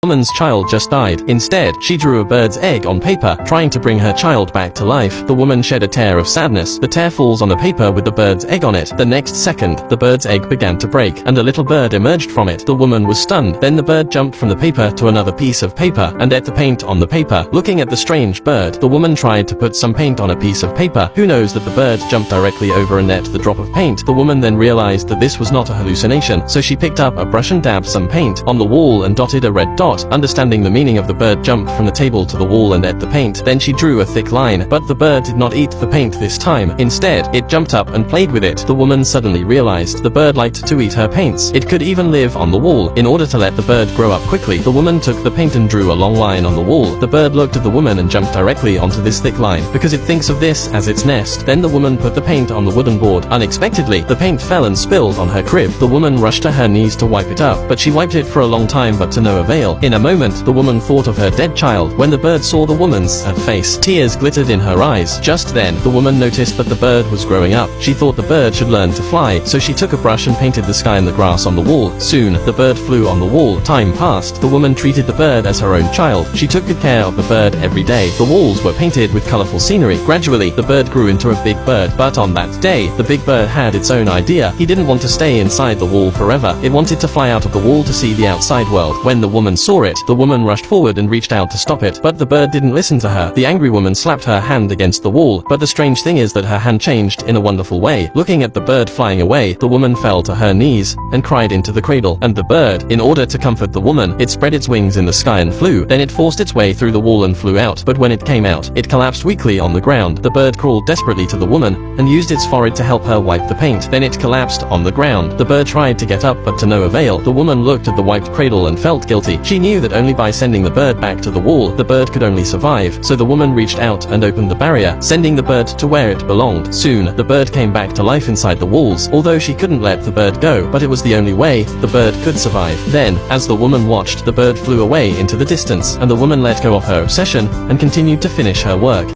woman's child just died. Instead, she drew a bird's egg on paper, trying to bring her child back to life. The woman shed a tear of sadness. The tear falls on the paper with the bird's egg on it. The next second, the bird's egg began to break, and a little bird emerged from it. The woman was stunned. Then the bird jumped from the paper to another piece of paper, and ate the paint on the paper. Looking at the strange bird, the woman tried to put some paint on a piece of paper. Who knows that the bird jumped directly over and ate the drop of paint. The woman then realized that this was not a hallucination, so she picked up a brush and dabbed some paint on the wall and dotted a red dot. Understanding the meaning of the bird jumped from the table to the wall and ate the paint. Then she drew a thick line, but the bird did not eat the paint this time. Instead, it jumped up and played with it. The woman suddenly realized the bird liked to eat her paints. It could even live on the wall. In order to let the bird grow up quickly, the woman took the paint and drew a long line on the wall. The bird looked at the woman and jumped directly onto this thick line, because it thinks of this as its nest. Then the woman put the paint on the wooden board. Unexpectedly, the paint fell and spilled on her crib. The woman rushed to her knees to wipe it up, but she wiped it for a long time but to no avail. In a moment, the woman thought of her dead child. When the bird saw the woman's sad face, tears glittered in her eyes. Just then, the woman noticed that the bird was growing up. She thought the bird should learn to fly, so she took a brush and painted the sky and the grass on the wall. Soon, the bird flew on the wall. Time passed. The woman treated the bird as her own child. She took good care of the bird every day. The walls were painted with colorful scenery. Gradually, the bird grew into a big bird. But on that day, the big bird had its own idea. He didn't want to stay inside the wall forever. It wanted to fly out of the wall to see the outside world. When the woman saw it, the woman rushed forward and reached out to stop it, but the bird didn't listen to her. The angry woman slapped her hand against the wall, but the strange thing is that her hand changed in a wonderful way. Looking at the bird flying away, the woman fell to her knees and cried into the cradle. And the bird, in order to comfort the woman, it spread its wings in the sky and flew. Then it forced its way through the wall and flew out, but when it came out, it collapsed weakly on the ground. The bird crawled desperately to the woman and used its forehead to help her wipe the paint. Then it collapsed on the ground. The bird tried to get up, but to no avail. The woman looked at the wiped cradle and felt guilty. She knew that only by sending the bird back to the wall, the bird could only survive. So the woman reached out and opened the barrier, sending the bird to where it belonged. Soon, the bird came back to life inside the walls, although she couldn't let the bird go, but it was the only way the bird could survive. Then, as the woman watched, the bird flew away into the distance, and the woman let go of her obsession and continued to finish her work.